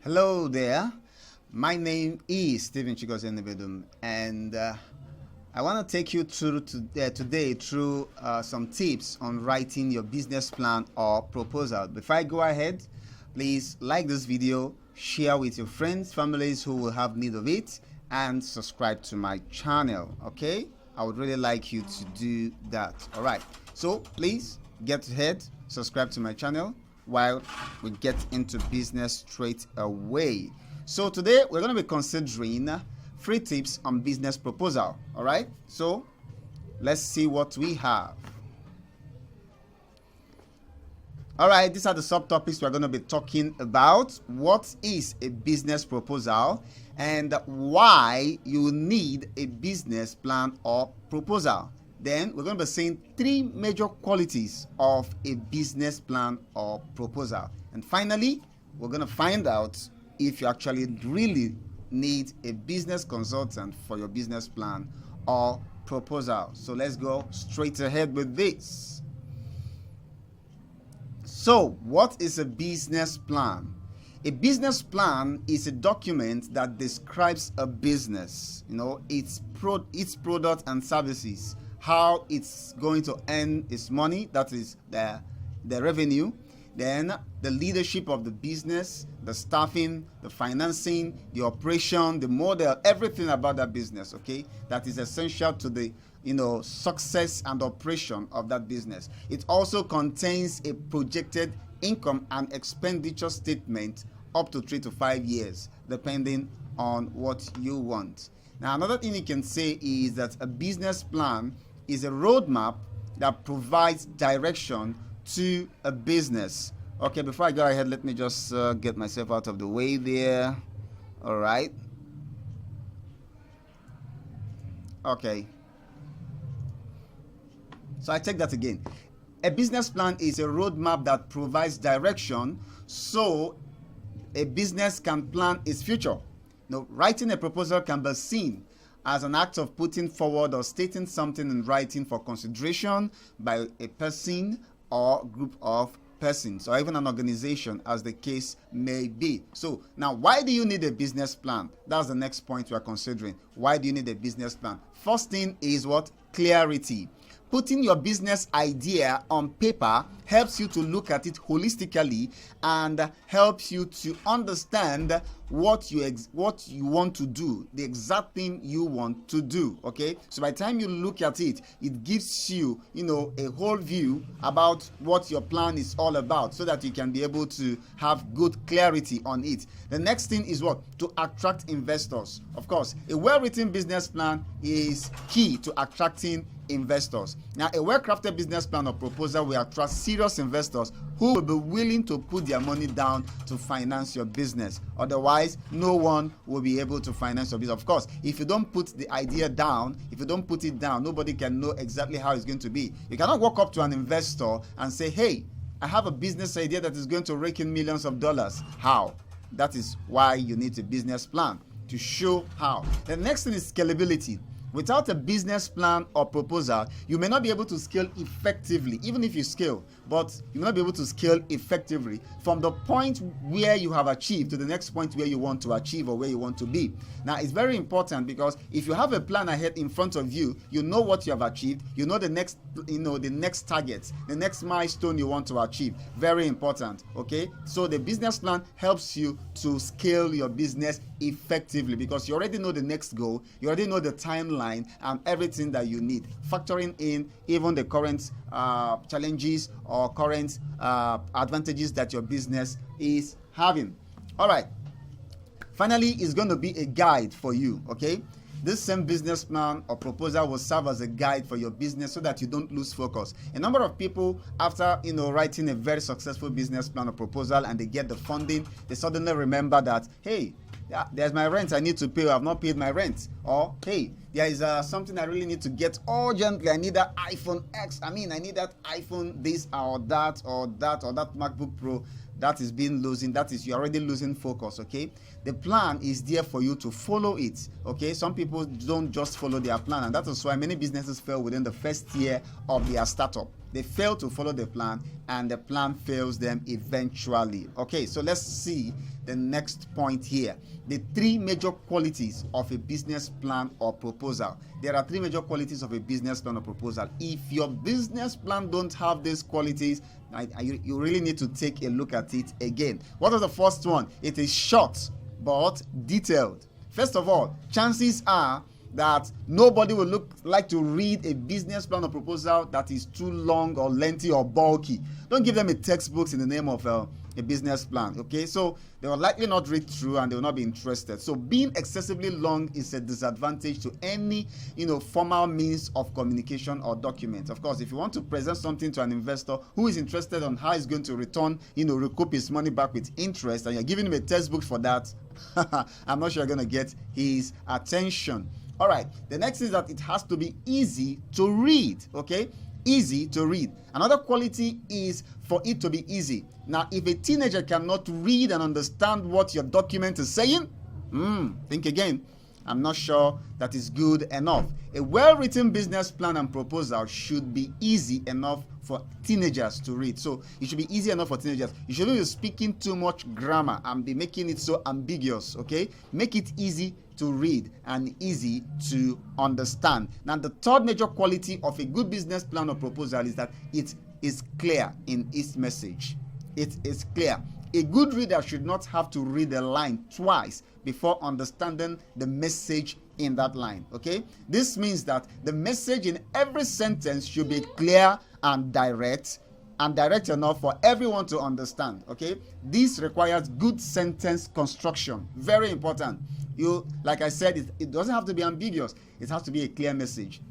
Hello there. My name is Stephen Chigozenebedum, and I want to take you through today through some tips on writing your business plan or proposal. Before I go ahead, please like this video, share with your friends, families who will have need of it, and subscribe to my channel. Okay, I would really like you to do that. All right, so please get ahead, subscribe to my channel while we get into business straight away. So today we're going to be considering 3 tips on business proposal. All right, so let's see what we have. All right, these are the subtopics we're going to be talking about. What is a business proposal and why you need a business plan or proposal? Then we're going to be saying 3 major qualities of a business plan or proposal. And finally, we're going to find out if you actually really need a business consultant for your business plan or proposal. So let's go straight ahead with this. So what is a business plan? A business plan is a document that describes a business, its product and services, how it's going to earn its money, that is the revenue, then the leadership of the business, the staffing, the financing, the operation, the model, everything about that business, okay, that is essential to the success and operation of that business. It also contains a projected income and expenditure statement up to 3 to 5 years, depending on what you want. Now, another thing you can say is that a business plan is a roadmap that provides direction to a business. Okay, before I go ahead, let me just get myself out of the way there. All right. Okay. So I take that again. A business plan is a roadmap that provides direction so a business can plan its future. Writing a proposal can be seen as an act of putting forward or stating something in writing for consideration by a person or group of persons, or even an organization, as the case may be. So now, why do you need a business plan? That's the next point we are considering. Why do you need a business plan? First thing is what? Clarity. Putting your business idea on paper helps you to look at it holistically and helps you to understand what you want to do, the exact thing you want to do. Okay, so by the time you look at it, it gives you a whole view about what your plan is all about, so that you can be able to have good clarity on it. The next thing is what? To attract investors. Of course, a well-written business plan is key to attracting investors. Now, a well-crafted business plan or proposal will attract serious investors who will be willing to put their money down to finance your business. Otherwise, no one will be able to finance your business. Of course, if you don't put the idea down, nobody can know exactly how it's going to be. You cannot walk up to an investor and say, hey, I have a business idea that is going to rake in millions of dollars. How? That is why you need a business plan, to show how. The next thing is scalability. Without a business plan or proposal, you may not be able to scale effectively, even if you scale, but you may not be able to scale effectively from the point where you have achieved to the next point where you want to achieve or where you want to be. Now, it's very important, because if you have a plan ahead in front of you, you know what you have achieved, you know the next target, the next milestone you want to achieve. Very important, okay? So the business plan helps you to scale your business effectively, because you already know the next goal, you already know the timeline and everything that you need, factoring in even the current challenges or current advantages that your business is having. All right, finally, it's going to be a guide for you. Okay, this same business plan or proposal will serve as a guide for your business so that you don't lose focus. A number of people, after writing a very successful business plan or proposal and they get the funding, they suddenly remember that, hey, there's my rent I need to pay. I have not paid my rent. Or, hey, there is something I really need to get urgently. I need that iPhone X. I need that iPhone this or that MacBook Pro. That is you're already losing focus. Okay, the plan is there for you to follow it. Okay, some people don't just follow their plan, and that is why many businesses fail within the first year of their startup. They fail to follow the plan, and the plan fails them eventually. Okay, so let's see the next point here. The three major qualities of a business plan or proposal. There are three major qualities of a business plan or proposal. If your business plan don't have these qualities, you really need to take a look at it again. What is the first one? It is short but detailed. First of all, chances are that nobody will like to read a business plan or proposal that is too long or lengthy or bulky. Don't give them a textbook in the name of a business plan. Okay, so they will likely not read through and they will not be interested. So being excessively long is a disadvantage to any formal means of communication or document. Of course, if you want to present something to an investor who is interested on how he's going to recoup his money back with interest, and you're giving him a textbook for that, I'm not sure you're going to get his attention. All right, the next is that it has to be easy to read. Okay, easy to read. Another quality is for it to be easy. Now, if a teenager cannot read and understand what your document is saying, think again. I'm not sure that is good enough. A well-written business plan and proposal should be easy enough for teenagers to read. So it should be easy enough for teenagers. You shouldn't be speaking too much grammar and be making it so ambiguous. Okay, make it easy to read and easy to understand. Now, the third major quality of a good business plan or proposal is that it is clear in its message. It is clear. A good reader should not have to read a line twice before understanding the message in that line. Okay, this means that the message in every sentence should be clear and direct enough for everyone to understand. Okay, this requires good sentence construction. Very important. Like I said, it doesn't have to be ambiguous. It has to be a clear message.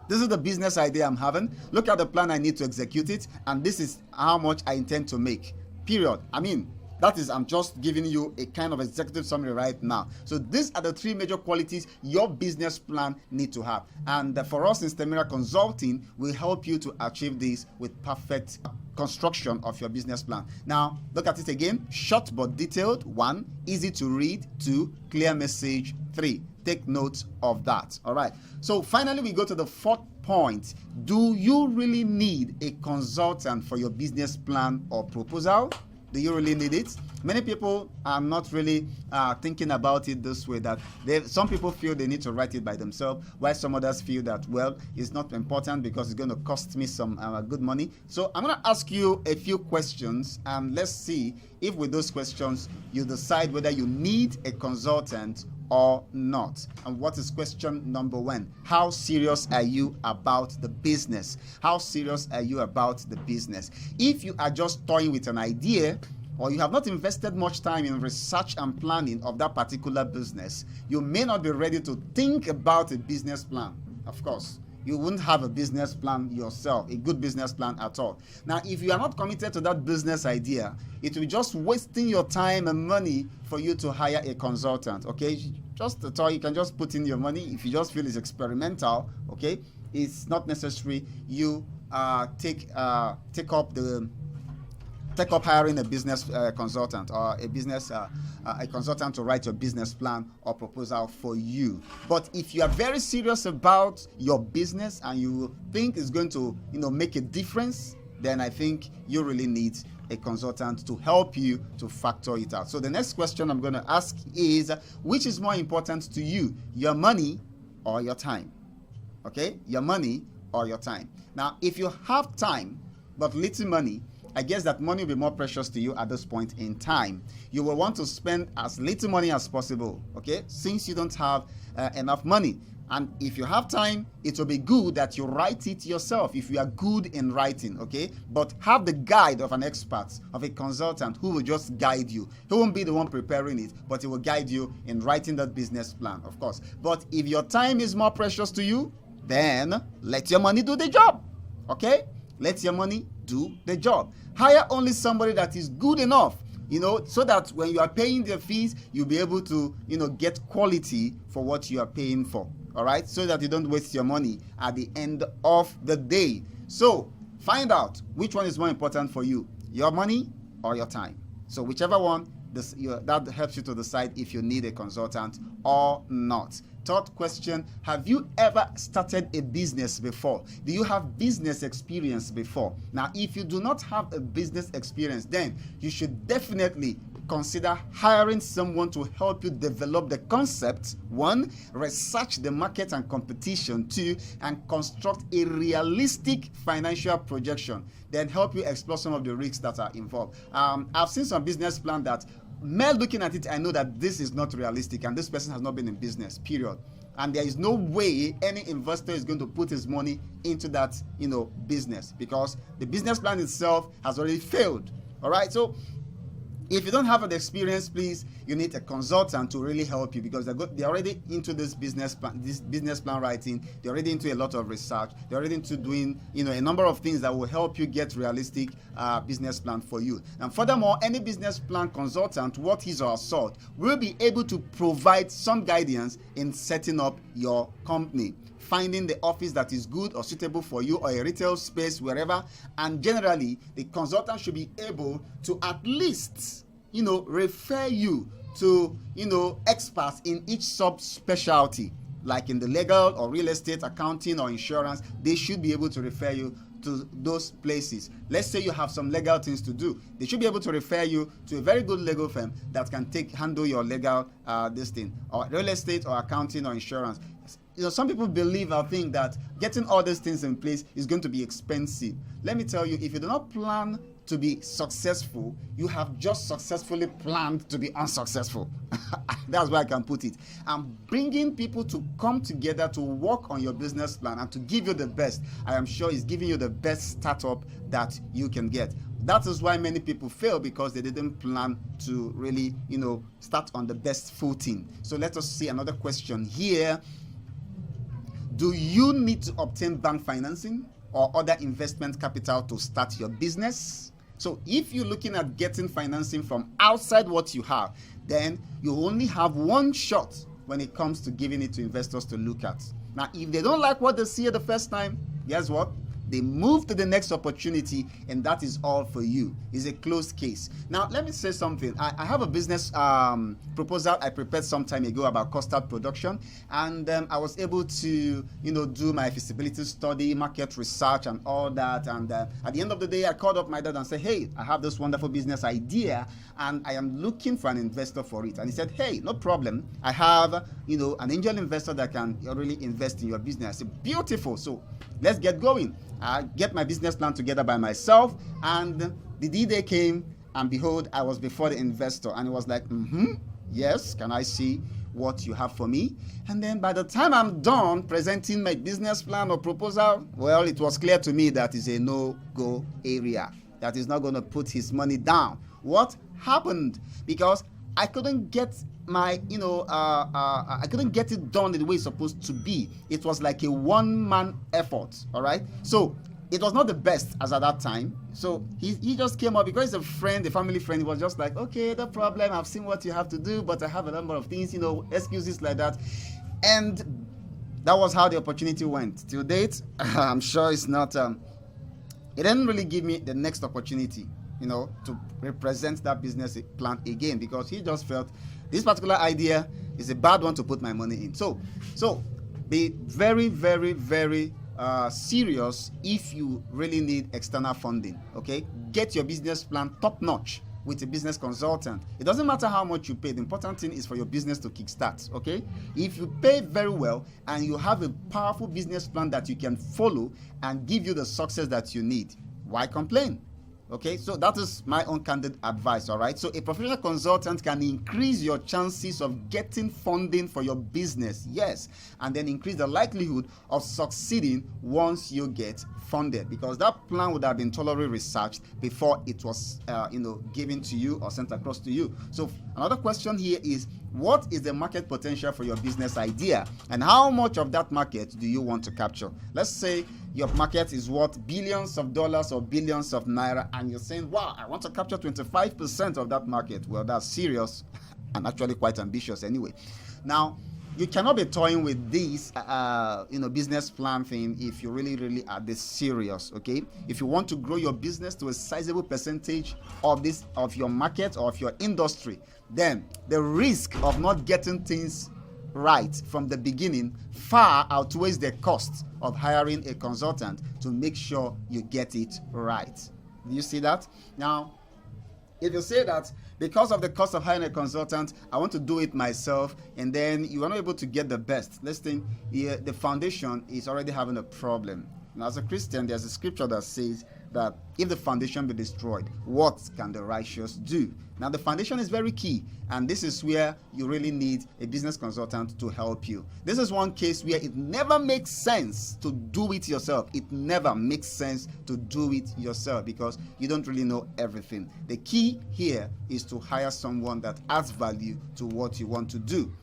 This is the business idea I'm having. Look at the plan I need to execute it, and this is how much I intend to make. Period. I'm just giving you a kind of executive summary right now. So these are the three major qualities your business plan need to have. And for us in Stemiraconsulting, we help you to achieve this with perfect construction of your business plan. Now, look at it again. Short but detailed. 1, easy to read. 2, clear message. 3, take note of that. All right. So finally, we go to the fourth point. Do you really need a consultant for your business plan or proposal? Do you really need it? Many people are not really thinking about it this way, that some people feel they need to write it by themselves, while some others feel that, well, it's not important because it's going to cost me some good money. So I'm going to ask you a few questions, and let's see if with those questions you decide whether you need a consultant or not. And what is question number 1? How serious are you about the business? How serious are you about the business? If you are just toying with an idea, or you have not invested much time in research and planning of that particular business, you may not be ready to think about a business plan. Of course, you wouldn't have a business plan yourself, a good business plan at all. Now, if you are not committed to that business idea, it will be just wasting your time and money for you to hire a consultant. Okay, just a toy. You can just put in your money if you just feel it's experimental. Okay, it's not necessary you take up hiring a business consultant or a consultant to write your business plan or proposal for you. But if you are very serious about your business and you think it's going to make a difference, then I think you really need a consultant to help you to factor it out. So the next question I'm going to ask is, which is more important to you, your money or your time? Okay, your money or your time. Now, if you have time but little money, I guess that money will be more precious to you at this point in time. You will want to spend as little money as possible, okay, since you don't have enough money. And if you have time, it will be good that you write it yourself if you are good in writing, okay? But have the guide of an expert, of a consultant who will just guide you. He won't be the one preparing it, but he will guide you in writing that business plan, of course. But if your time is more precious to you, then let your money do the job, okay? Let your money do the job. Hire only somebody that is good enough, so that when you are paying their fees, you'll be able to, get quality for what you are paying for. All right, so that you don't waste your money at the end of the day. So find out which one is more important for you, your money or your time. So whichever one that helps you to decide if you need a consultant or not. Third question, have you ever started a business before? Do you have business experience before? Now, if you do not have a business experience, then you should definitely consider hiring someone to help you develop the concept, one, research the market and competition, two, and construct a realistic financial projection, then help you explore some of the risks that are involved. I've seen some business plan that, mere looking at it, I know that this is not realistic and this person has not been in business, period. And there is no way any investor is going to put his money into that, business, because the business plan itself has already failed. All right, so if you don't have an experience, please, you need a consultant to really help you, because they're already into this business plan writing. They're already into a lot of research. They're already into doing, a number of things that will help you get realistic business plan for you. And furthermore, any business plan consultant, what his or her sort, will be able to provide some guidance in setting up your company, finding the office that is good or suitable for you, or a retail space, wherever. And generally, the consultant should be able to at least, refer you to, experts in each subspecialty, like in the legal or real estate, accounting or insurance. They should be able to refer you to those places. Let's say you have some legal things to do. They should be able to refer you to a very good legal firm that can handle your legal this thing, or real estate or accounting or insurance. Some people believe or think that getting all these things in place is going to be expensive. Let me tell you, if you do not plan to be successful, you have just successfully planned to be unsuccessful. That's where I can put it. And bringing people to come together to work on your business plan and to give you the best, I am sure is giving you the best startup that you can get. That is why many people fail, because they didn't plan to really, start on the best footing. So let us see another question here. Do you need to obtain bank financing or other investment capital to start your business? So if you're looking at getting financing from outside what you have, then you only have one shot when it comes to giving it to investors to look at. Now, if they don't like what they see the first time, guess what? They move to the next opportunity, and that is all for you. It's a closed case. Now, let me say something. I have a business proposal I prepared some time ago about custard production, and I was able to, do my feasibility study, market research, and all that. And at the end of the day, I called up my dad and said, "Hey, I have this wonderful business idea, and I am looking for an investor for it." And he said, "Hey, no problem. I have, an angel investor that can really invest in your business." I said, "Beautiful. So let's get going." I get my business plan together by myself, and the D-Day came, and behold, I was before the investor, and it was like, yes, can I see what you have for me? And then by the time I'm done presenting my business plan or proposal, well, it was clear to me that is a no-go area, that is not going to put his money down. What happened? Because I couldn't get my, I couldn't get it done the way it's supposed to be. It was like a one-man effort, all right? So it was not the best as at that time. So he just came up, because he's a friend, a family friend. He was just like, "Okay, no problem. I've seen what you have to do, but I have a number of things, excuses like that." And that was how the opportunity went. Till date, I'm sure it's not, it didn't really give me the next opportunity, to represent that business plan again, because he just felt this particular idea is a bad one to put my money in. So be very, very, very serious if you really need external funding, okay? Get your business plan top notch with a business consultant. It doesn't matter how much you pay. The important thing is for your business to kickstart, okay? If you pay very well and you have a powerful business plan that you can follow and give you the success that you need, why complain? Okay, so that is my own candid advice, all right? So a professional consultant can increase your chances of getting funding for your business, yes, and then increase the likelihood of succeeding once you get funded, because that plan would have been thoroughly researched before it was, given to you or sent across to you. So another question here is, what is the market potential for your business idea, and how much of that market do you want to capture? Let's say your market is worth billions of dollars or billions of naira, and you're saying, "Wow, I want to capture 25% of that market." Well, that's serious and actually quite ambitious anyway. Now, you cannot be toying with this business plan thing if you really are this serious. Okay, if you want to grow your business to a sizable percentage of your market or of your industry, then the risk of not getting things right from the beginning far outweighs the cost of hiring a consultant to make sure you get it right. Do you see that? Now, if you say that because of the cost of hiring a consultant, I want to do it myself, and then you are not able to get the best, listen, the foundation is already having a problem. Now, as a Christian, there's a scripture that says that if the foundation be destroyed, what can the righteous do? Now, the foundation is very key, and this is where you really need a business consultant to help you. This is one case where it never makes sense to do it yourself. It never makes sense to do it yourself because you don't really know everything. The key here is to hire someone that adds value to what you want to do.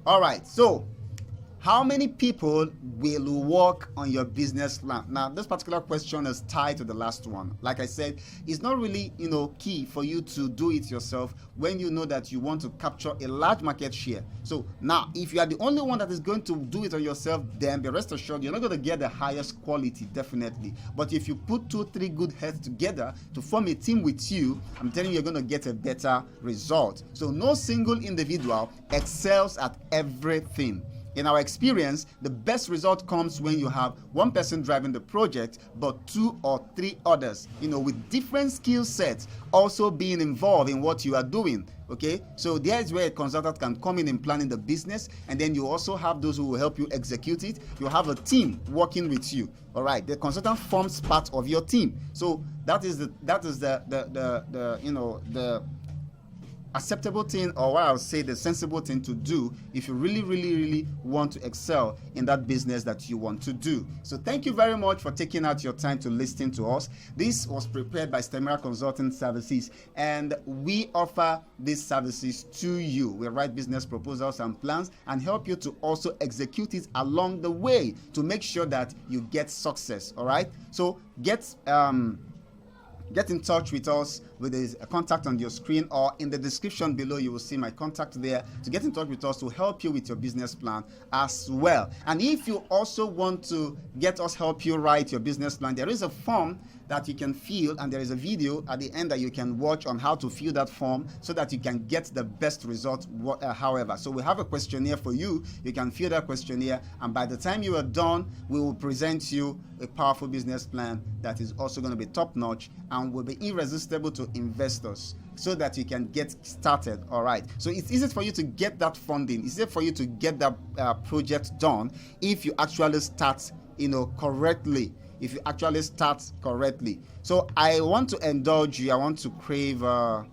All right, so how many people will work on your business plan? Now, this particular question is tied to the last one. Like I said, it's not really, key for you to do it yourself when you know that you want to capture a large market share. So now, if you are the only one that is going to do it on yourself, then be rest assured you're not going to get the highest quality, definitely. But if you put 2-3 good heads together to form a team with you, I'm telling you, you're going to get a better result. So no single individual excels at everything. In our experience, the best result comes when you have one person driving the project, but 2 or 3 others, with different skill sets also being involved in what you are doing. Okay, so there is where a consultant can come in planning the business, and then you also have those who will help you execute it. You have a team working with you. All right, the consultant forms part of your team. So that is the acceptable thing, or what I would say the sensible thing to do if you really want to excel in that business that you want to do. So thank you very much for taking out your time to listen to us. This was prepared by Consulting Services, and we offer these services to you. We write business proposals and plans and help you to also execute it along the way to make sure that you get success. All right, so get in touch with us with a contact on your screen, or in the description below you will see my contact there to get in touch with us to help you with your business plan as well. And if you also want to get us help you write your business plan, there is a form that you can fill, and there is a video at the end that you can watch on how to fill that form so that you can get the best result. However, so we have a questionnaire for you. You can fill that questionnaire, and by the time you are done, we will present you a powerful business plan that is also going to be top-notch and will be irresistible to investors, so that you can get started. All right, so it's easy for you to get that funding. It's easy for you to get that project done if you actually start correctly. If you actually start correctly. So I want to indulge you. I want to crave your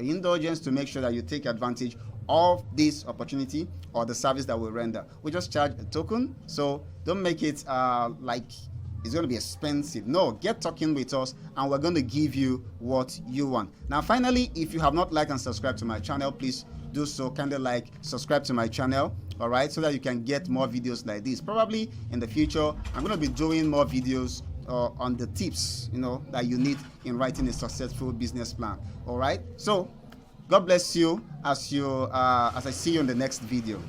indulgence to make sure that you take advantage of this opportunity or the service that we render. We just charge a token, so don't make it like it's going to be expensive. No, get talking with us, and we're going to give you what you want. Now, finally, if you have not liked and subscribed to my channel, please do so. Kindly subscribe to my channel, all right, so that you can get more videos like this. Probably in the future, I'm going to be doing more videos on the tips, that you need in writing a successful business plan. All right, so God bless you as I see you in the next video.